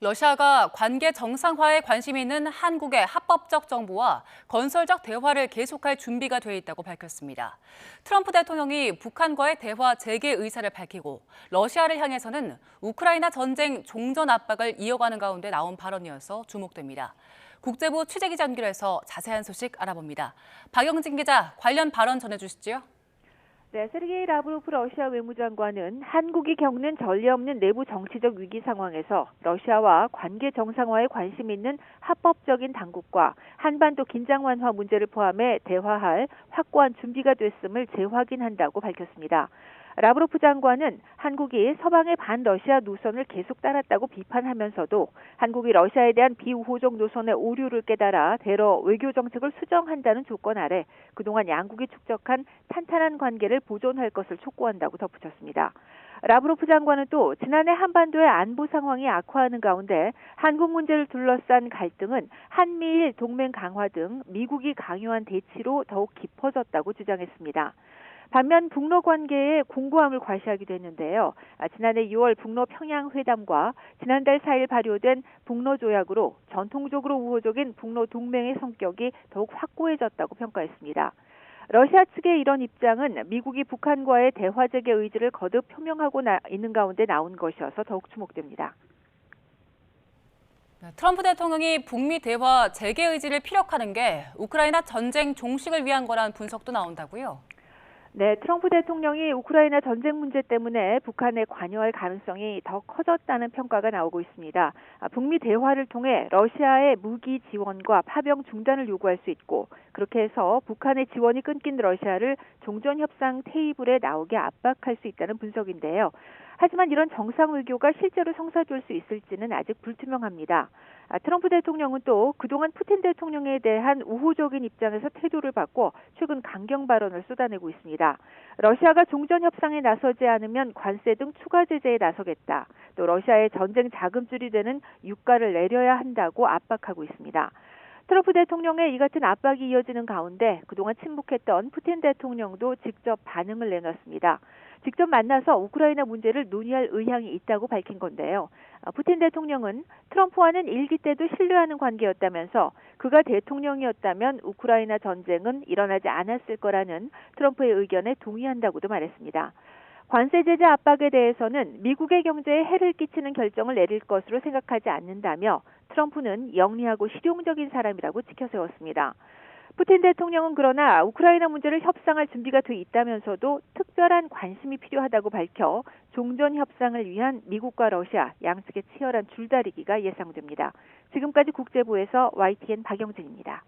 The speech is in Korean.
러시아가 관계 정상화에 관심이 있는 한국의 합법적 정보와 건설적 대화를 계속할 준비가 돼 있다고 밝혔습니다. 트럼프 대통령이 북한과의 대화 재개 의사를 밝히고 러시아를 향해서는 우크라이나 전쟁 종전 압박을 이어가는 가운데 나온 발언이어서 주목됩니다. 국제부 취재기자 연결해서 자세한 소식 알아봅니다. 박영진 기자, 관련 발언 전해주시죠. 네, 세르게이 라브로프 러시아 외무장관은 한국이 겪는 전례 없는 내부 정치적 위기 상황에서 러시아와 관계 정상화에 관심 있는 합법적인 당국과 한반도 긴장 완화 문제를 포함해 대화할 확고한 준비가 됐음을 재확인한다고 밝혔습니다. 라브로프 장관은 한국이 서방의 반러시아 노선을 계속 따랐다고 비판하면서도 한국이 러시아에 대한 비우호적 노선의 오류를 깨달아 대러 외교 정책을 수정한다는 조건 아래 그동안 양국이 축적한 탄탄한 관계를 보존할 것을 촉구한다고 덧붙였습니다. 라브로프 장관은 또 지난해 한반도의 안보 상황이 악화하는 가운데 한국 문제를 둘러싼 갈등은 한미일 동맹 강화 등 미국이 강요한 대치로 더욱 깊어졌다고 주장했습니다. 반면 북러 관계의 공고함을 과시하기도 했는데요. 지난해 6월 북러 평양 회담과 지난달 4일 발효된 북러 조약으로 전통적으로 우호적인 북러 동맹의 성격이 더욱 확고해졌다고 평가했습니다. 러시아 측의 이런 입장은 미국이 북한과의 대화 재개 의지를 거듭 표명하고 있는 가운데 나온 것이어서 더욱 주목됩니다. 트럼프 대통령이 북미 대화 재개 의지를 피력하는 게 우크라이나 전쟁 종식을 위한 거라는 분석도 나온다고요? 네, 트럼프 대통령이 우크라이나 전쟁 문제 때문에 북한에 관여할 가능성이 더 커졌다는 평가가 나오고 있습니다. 북미 대화를 통해 러시아의 무기 지원과 파병 중단을 요구할 수 있고 그렇게 해서 북한의 지원이 끊긴 러시아를 종전협상 테이블에 나오게 압박할 수 있다는 분석인데요. 하지만 이런 정상 외교가 실제로 성사될 수 있을지는 아직 불투명합니다. 트럼프 대통령은 또 그동안 푸틴 대통령에 대한 우호적인 입장에서 태도를 바꿔 최근 강경 발언을 쏟아내고 있습니다. 러시아가 종전 협상에 나서지 않으면 관세 등 추가 제재에 나서겠다. 또 러시아의 전쟁 자금줄이 되는 유가를 내려야 한다고 압박하고 있습니다. 트럼프 대통령의 이 같은 압박이 이어지는 가운데 그동안 침묵했던 푸틴 대통령도 직접 반응을 내놨습니다. 직접 만나서 우크라이나 문제를 논의할 의향이 있다고 밝힌 건데요. 푸틴 대통령은 트럼프와는 일기 때도 신뢰하는 관계였다면서 그가 대통령이었다면 우크라이나 전쟁은 일어나지 않았을 거라는 트럼프의 의견에 동의한다고도 말했습니다. 관세 제재 압박에 대해서는 미국의 경제에 해를 끼치는 결정을 내릴 것으로 생각하지 않는다며 트럼프는 영리하고 실용적인 사람이라고 지켜세웠습니다. 푸틴 대통령은 그러나 우크라이나 문제를 협상할 준비가 돼 있다면서도 특별한 관심이 필요하다고 밝혀 종전 협상을 위한 미국과 러시아 양측의 치열한 줄다리기가 예상됩니다. 지금까지 국제부에서 YTN 박영진입니다.